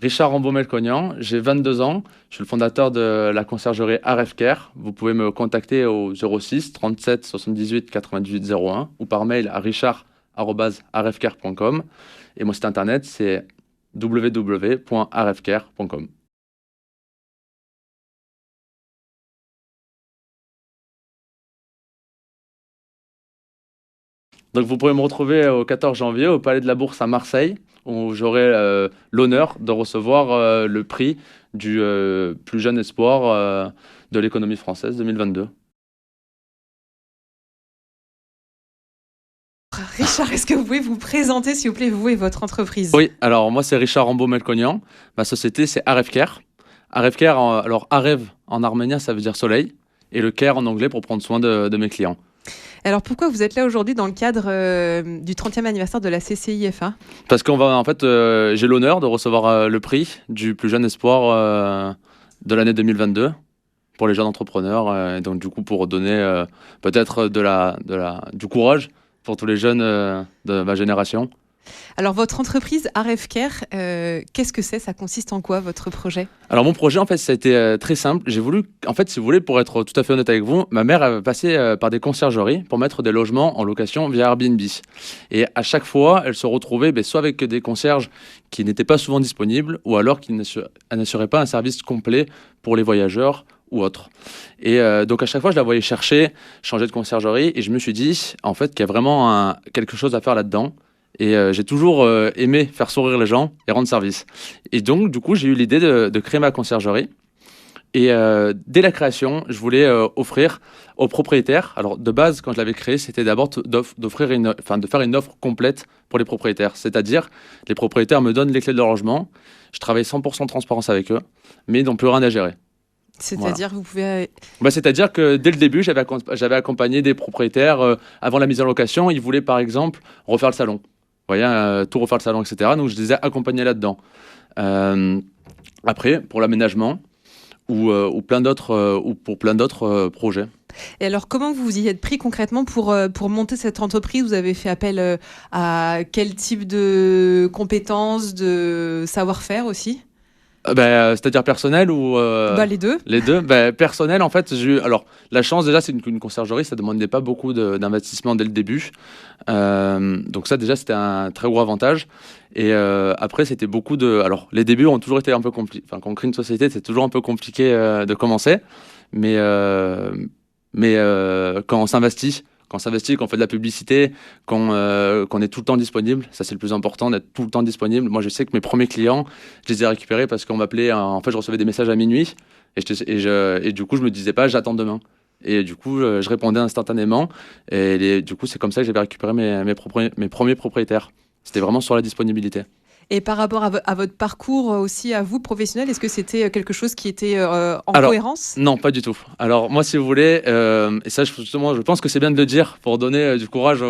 Richard Rambaud-Melconian, j'ai 22 ans, je suis le fondateur de la conciergerie RF Care. Vous pouvez me contacter au 06 37 78 98 01 ou par mail à richard@rfcare.com et mon site internet c'est www.rfcare.com. Donc vous pourrez me retrouver au 14 janvier au Palais de la Bourse à Marseille, où j'aurai l'honneur de recevoir le prix du plus jeune espoir de l'économie française 2022. Richard, est-ce que vous pouvez vous présenter, s'il vous plaît, vous et votre entreprise? Oui, alors moi c'est Richard Rambaud-Melconian, ma société c'est RF Care. RF Care, alors Arev en arménien ça veut dire soleil, et le Care en anglais pour prendre soin de mes clients. Alors pourquoi vous êtes là aujourd'hui dans le cadre du 30e anniversaire de la CCIFA? Parce en fait, j'ai l'honneur de recevoir le prix du plus jeune espoir de l'année 2022 pour les jeunes entrepreneurs. Et donc du coup pour donner peut-être du courage pour tous les jeunes de ma génération. Alors votre entreprise RF Care, qu'est-ce que c'est? Ça consiste en quoi votre projet? Alors mon projet en fait ça a été très simple. J'ai voulu, en fait si vous voulez, pour être tout à fait honnête avec vous, ma mère avait passé par des conciergeries pour mettre des logements en location via Airbnb. Et à chaque fois elle se retrouvait soit avec des concierges qui n'étaient pas souvent disponibles ou alors qui n'assuraient pas un service complet pour les voyageurs ou autres. Et donc à chaque fois je la voyais chercher, changer de conciergerie et je me suis dit en fait qu'il y a vraiment quelque chose à faire là-dedans. Et j'ai toujours aimé faire sourire les gens et rendre service. Et donc, du coup, j'ai eu l'idée de créer ma conciergerie. Et dès la création, je voulais offrir aux propriétaires. Alors, de base, quand je l'avais créé, c'était d'abord de faire une offre complète pour les propriétaires. C'est-à-dire, les propriétaires me donnent les clés de leur logement. Je travaille 100% de transparence avec eux, mais ils n'ont plus rien à gérer. C'est-à-dire, vous pouvez... C'est-à-dire que dès le début, j'avais accompagné des propriétaires avant la mise en location. Ils voulaient, par exemple, refaire le salon. Vous voyez, tout refaire le salon, etc. Donc, je les ai accompagnés là-dedans. Après, pour l'aménagement ou pour plein d'autres projets. Et alors, comment vous y êtes pris concrètement pour monter cette entreprise? Vous avez fait appel à quel type de compétences, de savoir-faire aussi? C'est-à-dire personnel ou Les deux. Les deux. Personnel, en fait, j'ai eu. Alors, la chance déjà, c'est qu'une conciergerie, ça demandait pas beaucoup d'investissement dès le début. Donc ça, déjà, c'était un très gros avantage. Et après, c'était beaucoup de. Alors, les débuts ont toujours été un peu compliqués. Enfin, quand on crée une société, c'est toujours un peu compliqué de commencer. Mais quand on s'investit. Quand on s'investit, qu'on fait de la publicité, qu'on est tout le temps disponible, ça c'est le plus important, d'être tout le temps disponible. Moi je sais que mes premiers clients, je les ai récupérés parce qu'on m'appelait, en fait je recevais des messages à minuit et du coup je me disais pas j'attends demain. Et du coup je répondais instantanément et du coup c'est comme ça que j'avais récupéré mes premiers propriétaires. C'était vraiment sur la disponibilité. Et par rapport à votre parcours aussi, à vous, professionnel, est-ce que c'était quelque chose qui était en cohérence? Non, pas du tout. Alors moi, si vous voulez, et ça, justement, je pense que c'est bien de le dire pour donner du courage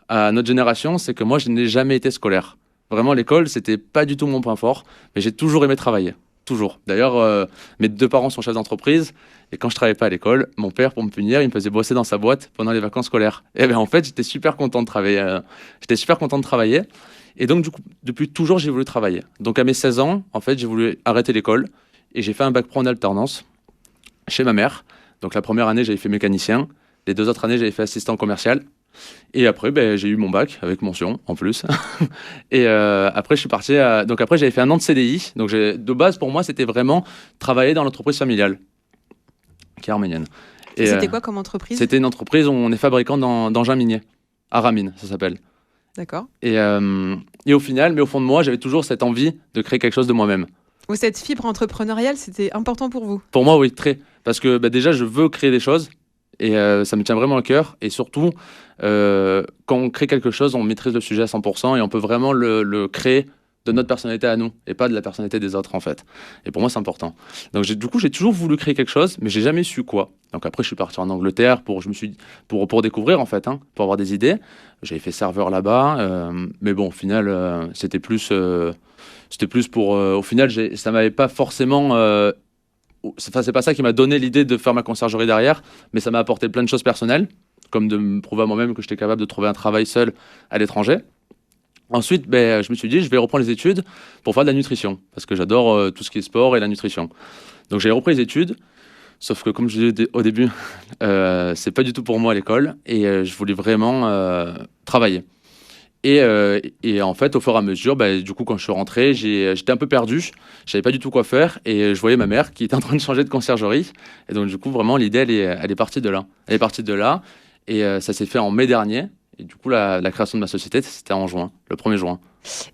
à notre génération, c'est que moi, je n'ai jamais été scolaire. Vraiment, l'école, c'était pas du tout mon point fort, mais j'ai toujours aimé travailler. Toujours. D'ailleurs, mes deux parents sont chefs d'entreprise, et quand je travaillais pas à l'école, mon père, pour me punir, il me faisait bosser dans sa boîte pendant les vacances scolaires. Et bien, en fait, j'étais super content de travailler. J'étais super content de travailler. Et donc, du coup, depuis toujours, j'ai voulu travailler. Donc, à mes 16 ans, en fait, j'ai voulu arrêter l'école et j'ai fait un bac pro en alternance chez ma mère. Donc, la première année, j'avais fait mécanicien. Les 2 autres années, j'avais fait assistant commercial. Et après, j'ai eu mon bac avec mention en plus. Et après, je suis parti. Donc, après, j'avais fait 1 an de CDI. Donc, de base, pour moi, c'était vraiment travailler dans l'entreprise familiale, qui est arménienne. Et c'était quoi comme entreprise? C'était une entreprise où on est fabricant d'engins miniers. Aramine, ça s'appelle. D'accord. Et au final, mais au fond de moi, j'avais toujours cette envie de créer quelque chose de moi-même. Ou cette fibre entrepreneuriale, c'était important pour vous? Pour moi, oui, très. Parce que déjà, je veux créer des choses et ça me tient vraiment à cœur. Et surtout, quand on crée quelque chose, on maîtrise le sujet à 100% et on peut vraiment le créer de notre personnalité à nous et pas de la personnalité des autres en fait. Et pour moi, c'est important. Donc du coup, j'ai toujours voulu créer quelque chose, mais j'ai jamais su quoi. Donc après, je suis parti en Angleterre pour découvrir en fait, pour avoir des idées. J'avais fait serveur là-bas, mais bon, au final, c'était plus pour. Au final, ça m'avait pas forcément. C'est pas ça qui m'a donné l'idée de faire ma conciergerie derrière, mais ça m'a apporté plein de choses personnelles, comme de me prouver à moi-même que j'étais capable de trouver un travail seul à l'étranger. Ensuite, ben, je me suis dit, je vais reprendre les études pour faire de la nutrition, parce que j'adore tout ce qui est sport et la nutrition. Donc j'ai repris les études, sauf que comme je disais au début, c'est pas du tout pour moi l'école, et je voulais vraiment travailler. Et en fait, au fur et à mesure, bah, du coup, quand je suis rentré, j'étais un peu perdu. Je savais pas du tout quoi faire. Et je voyais ma mère qui était en train de changer de conciergerie. Et donc, du coup, vraiment, l'idée, elle est partie de là. Elle est partie de là. Et ça s'est fait en mai dernier. Et du coup, la création de ma société, c'était en juin, le 1er juin.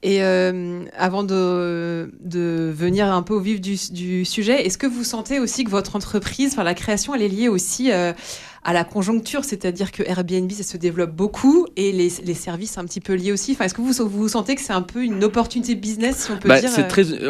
Et avant de venir un peu au vif du sujet, est-ce que vous sentez aussi que votre entreprise, enfin la création, elle est liée aussi à la conjoncture, c'est-à-dire que Airbnb, ça se développe beaucoup et les services un petit peu liés aussi. Enfin, est-ce que vous sentez que c'est un peu une opportunité business, si on peut dire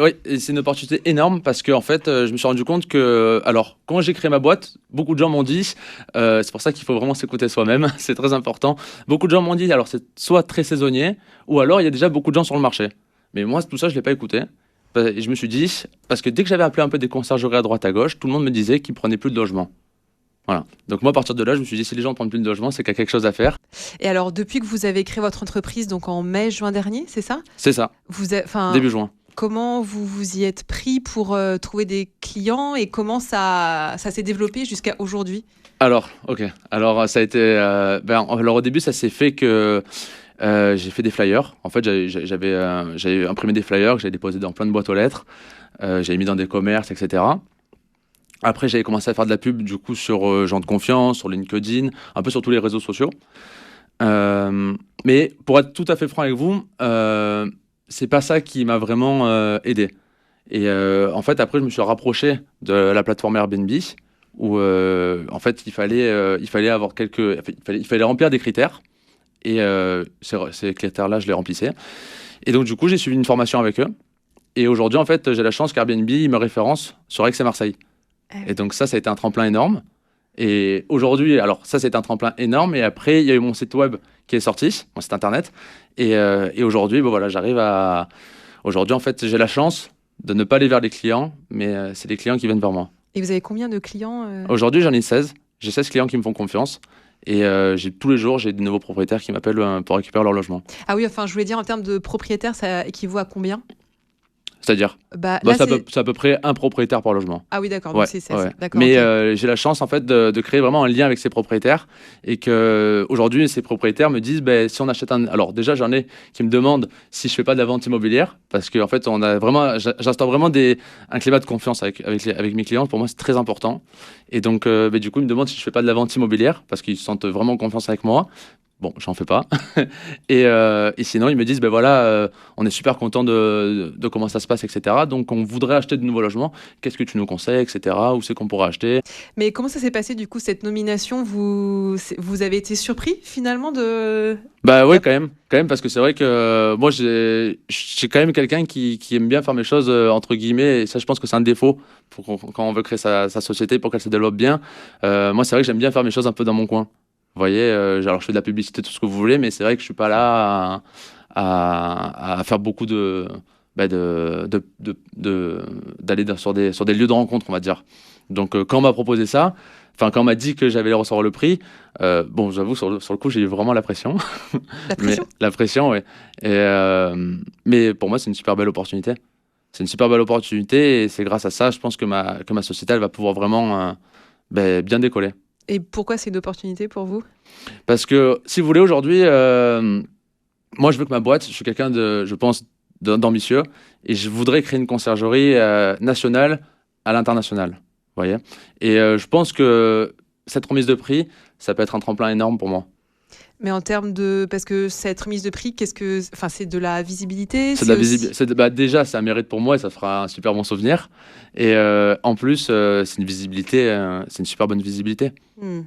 Oui, c'est une opportunité énorme parce que en fait, je me suis rendu compte que, alors, quand j'ai créé ma boîte, beaucoup de gens m'ont dit, c'est pour ça qu'il faut vraiment s'écouter soi-même, c'est très important. Beaucoup de gens m'ont dit, alors c'est soit très saisonnier, ou alors il y a déjà beaucoup de gens sur le marché. Mais moi, tout ça, je l'ai pas écouté. Et je me suis dit, parce que dès que j'avais appelé un peu des conciergeries à droite à gauche, tout le monde me disait qu'ils prenaient plus de logement. Voilà. Donc moi, à partir de là, je me suis dit, si les gens ne prennent plus de logement, c'est qu'il y a quelque chose à faire. Et alors, depuis que vous avez créé votre entreprise, donc en mai, juin dernier, c'est ça? C'est ça, début juin. Comment vous vous y êtes pris pour trouver des clients et comment ça s'est développé jusqu'à aujourd'hui? Alors, ok. Alors, ça a été... alors, au début, ça s'est fait que j'ai fait des flyers. En fait, j'avais imprimé des flyers que j'avais déposés dans plein de boîtes aux lettres. J'avais mis dans des commerces, etc. Après, j'avais commencé à faire de la pub, du coup, sur Gens de Confiance, sur LinkedIn, un peu sur tous les réseaux sociaux. Mais pour être tout à fait franc avec vous, c'est pas ça qui m'a vraiment aidé. Et en fait, après, je me suis rapproché de la plateforme Airbnb, où en fait, il fallait avoir il fallait remplir des critères. Et ces critères-là, je les remplissais. Et donc, du coup, j'ai suivi une formation avec eux. Et aujourd'hui, en fait, j'ai la chance qu'Airbnb me référence sur Aix et Marseille. Et donc ça a été un tremplin énorme. Et aujourd'hui, alors ça, c'est un tremplin énorme. Et après, il y a eu mon site web qui est sorti, mon site internet. Et aujourd'hui, bon, voilà, Aujourd'hui, en fait, j'ai la chance de ne pas aller vers les clients, mais c'est les clients qui viennent vers moi. Et vous avez combien de clients Aujourd'hui, j'en ai 16. J'ai 16 clients qui me font confiance. Et tous les jours, j'ai de nouveaux propriétaires qui m'appellent pour récupérer leur logement. Ah oui, enfin, je voulais dire en termes de propriétaires, ça équivaut à combien? C'est-à-dire c'est à peu près un propriétaire par logement. Ah oui, d'accord, Ouais, donc c'est 16. ouais. D'accord, Mais ok. j'ai la chance en fait de créer vraiment un lien avec ces propriétaires et que aujourd'hui ces propriétaires me disent ben, si on achète un. Alors déjà j'en ai qui me demandent si je fais pas de la vente immobilière parce qu'en fait on a vraiment j'instaure vraiment un climat de confiance avec mes clients. Pour moi c'est très important et donc ben, du coup ils me demandent si je fais pas de la vente immobilière parce qu'ils se sentent vraiment en confiance avec moi. Bon, j'en fais pas. Et sinon, ils me disent, ben voilà, on est super content de comment ça se passe, etc. Donc, on voudrait acheter de nouveaux logements. Qu'est-ce que tu nous conseilles, etc. Où c'est qu'on pourrait acheter? Mais comment ça s'est passé du coup cette nomination? Vous avez été surpris finalement de... Bah oui, quand même, parce que c'est vrai que moi, j'ai quand même quelqu'un qui aime bien faire mes choses entre guillemets. Et ça, je pense que c'est un défaut quand on veut créer sa société pour qu'elle se développe bien. Moi, c'est vrai que j'aime bien faire mes choses un peu dans mon coin. Vous voyez, alors je fais de la publicité, tout ce que vous voulez, mais c'est vrai que je suis pas là à faire beaucoup d'aller sur des lieux de rencontre, on va dire. Donc, quand on m'a proposé ça, enfin, quand on m'a dit que j'allais recevoir le prix, bon, j'avoue, sur le coup, j'ai eu vraiment la pression. La pression? La pression, oui. Mais pour moi, c'est une super belle opportunité. C'est une super belle opportunité et c'est grâce à ça, je pense que ma société, elle va pouvoir vraiment bien décoller. Et pourquoi c'est une opportunité pour vous? Parce que, si vous voulez, aujourd'hui, moi, je veux que ma boîte, je suis quelqu'un je pense, d'ambitieux, et je voudrais créer une conciergerie nationale à l'international. Vous voyez? Et je pense que cette remise de prix, ça peut être un tremplin énorme pour moi. Mais en termes de... Parce que cette remise de prix, Enfin, c'est de la visibilité? C'est de la visibilité. Déjà, c'est un mérite pour moi et ça fera un super bon souvenir. Et en plus, c'est une visibilité, c'est une super bonne visibilité. Hmm.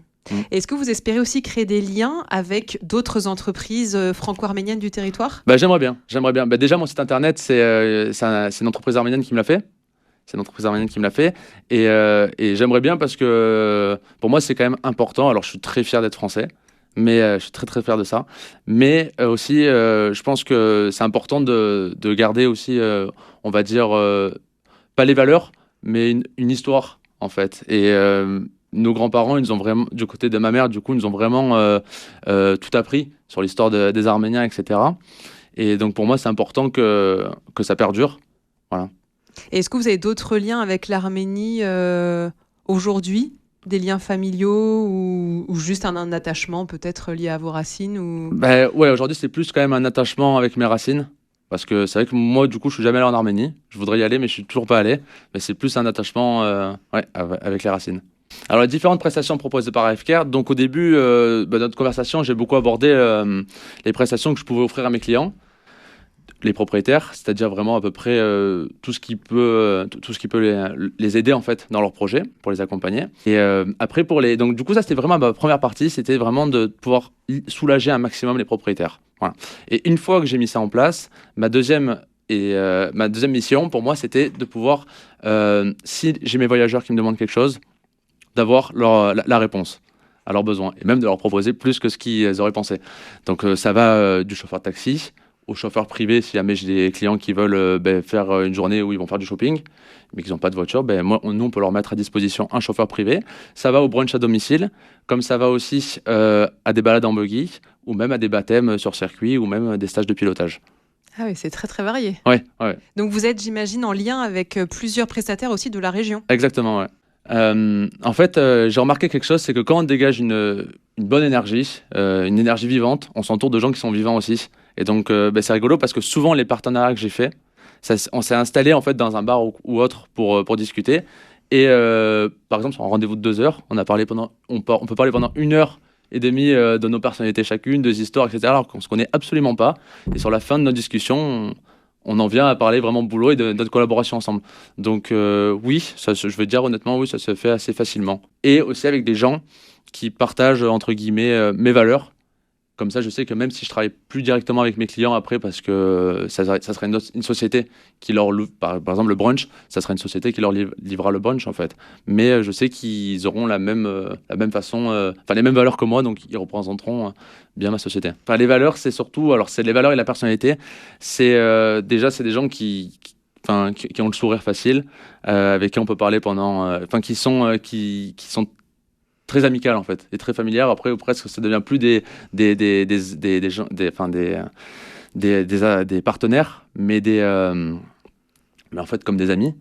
Est-ce que vous espérez aussi créer des liens avec d'autres entreprises franco-arméniennes du territoire? J'aimerais bien. Déjà, mon site internet, c'est une entreprise arménienne qui me l'a fait. C'est une entreprise arménienne qui me l'a fait. Et j'aimerais bien parce que pour moi, c'est quand même important. Alors, je suis très fier d'être français. Mais je suis très très fier de ça. Mais aussi, je pense que c'est important de garder aussi, on va dire, pas les valeurs, mais une histoire, en fait. Et nos grands-parents, ils nous ont vraiment, du côté de ma mère, du coup, ils nous ont vraiment tout appris sur l'histoire des Arméniens, etc. Et donc pour moi, c'est important que ça perdure. Voilà. Et est-ce que vous avez d'autres liens avec l'Arménie aujourd'hui? Des liens familiaux ou juste un attachement peut-être lié à vos racines ou... Ben, ouais, aujourd'hui, c'est plus quand même un attachement avec mes racines. Parce que c'est vrai que moi, du coup, je suis jamais allé en Arménie. Je voudrais y aller, mais je suis toujours pas allé. Mais c'est plus un attachement ouais, avec les racines. Alors, les différentes prestations proposées par AFCare. Donc, au début de notre conversation, j'ai beaucoup abordé les prestations que je pouvais offrir à mes clients, les propriétaires, c'est-à-dire vraiment à peu près tout ce qui peut, tout ce qui peut les aider en fait dans leur projet, pour les accompagner. Et après pour les, donc du coup ça c'était vraiment ma première partie, c'était vraiment de pouvoir soulager un maximum les propriétaires. Voilà. Et une fois que j'ai mis ça en place, ma deuxième mission pour moi c'était de pouvoir, si j'ai mes voyageurs qui me demandent quelque chose, d'avoir la réponse à leurs besoins et même de leur proposer plus que ce qu'ils auraient pensé. Donc ça va du chauffeur de taxi au chauffeur privé si jamais j'ai des clients qui veulent faire une journée où ils vont faire du shopping mais qu'ils n'ont pas de voiture, nous on peut leur mettre à disposition un chauffeur privé. Ça va au brunch à domicile, comme ça va aussi à des balades en buggy ou même à des baptêmes sur circuit ou même des stages de pilotage. Ah oui, c'est très très varié. Ouais, ouais. Donc vous êtes, j'imagine, en lien avec plusieurs prestataires aussi de la région. Exactement, ouais. En fait, j'ai remarqué quelque chose, c'est que quand on dégage une bonne énergie, une énergie vivante, on s'entoure de gens qui sont vivants aussi. Et donc, c'est rigolo parce que souvent, les partenariats que j'ai faits, on s'est installé en fait dans un bar ou autre pour discuter. Et par exemple, sur un rendez-vous de 2 heures, on peut parler pendant 1 heure et demie de nos personnalités chacune, des histoires, etc. Alors qu'on se connaît absolument pas. Et sur la fin de notre discussion, on en vient à parler vraiment boulot et de notre collaboration ensemble. Donc oui, je veux dire honnêtement, oui, ça se fait assez facilement. Et aussi avec des gens qui partagent, entre guillemets, mes valeurs. Comme ça, je sais que même si je travaille plus directement avec mes clients après, parce que ça serait une société qui leur louvre, par exemple le brunch, ça serait une société qui leur livrera le brunch en fait. Mais je sais qu'ils auront la même façon, enfin les mêmes valeurs que moi, donc ils représenteront bien ma société. Enfin les valeurs, c'est surtout, alors c'est les valeurs et la personnalité. C'est déjà c'est des gens qui ont le sourire facile, avec qui on peut parler pendant, qui sont très amicales en fait et très familières. Après presque ça devient plus des gens des partenaires mais en fait comme des amis.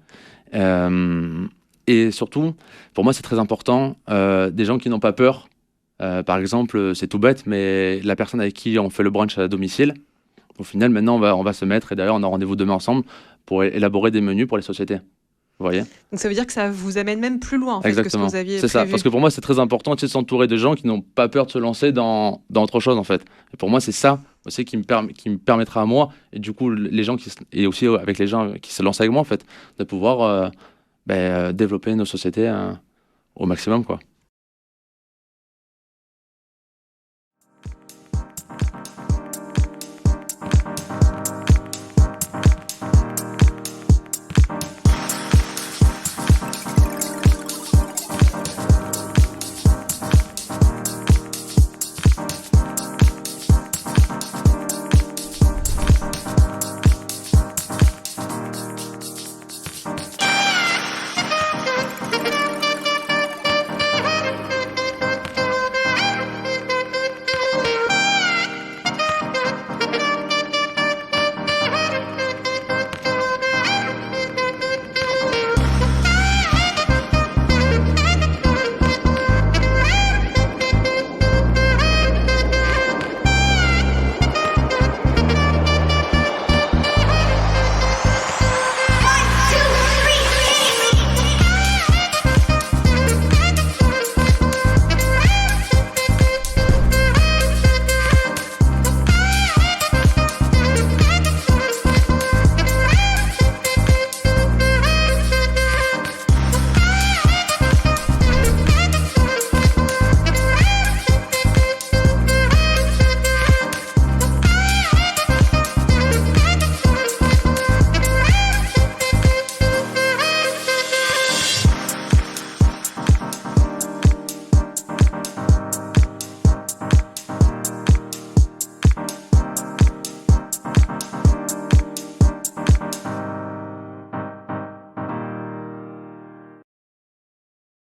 Et surtout pour moi c'est très important, des gens qui n'ont pas peur. Par exemple, c'est tout bête, mais la personne avec qui on fait le brunch à domicile, au final maintenant on va se mettre, et d'ailleurs on a rendez-vous demain ensemble pour élaborer des menus pour les sociétés. Vous voyez? Donc ça veut dire que ça vous amène même plus loin en fait, que ce que vous aviez c'est prévu. ça, parce que pour moi c'est très important de s'entourer de gens qui n'ont pas peur de se lancer dans autre chose en fait. Et pour moi c'est ça aussi qui me permettra à moi, et du coup les gens et aussi avec les gens qui se lancent avec moi en fait, de pouvoir développer nos sociétés au maximum quoi.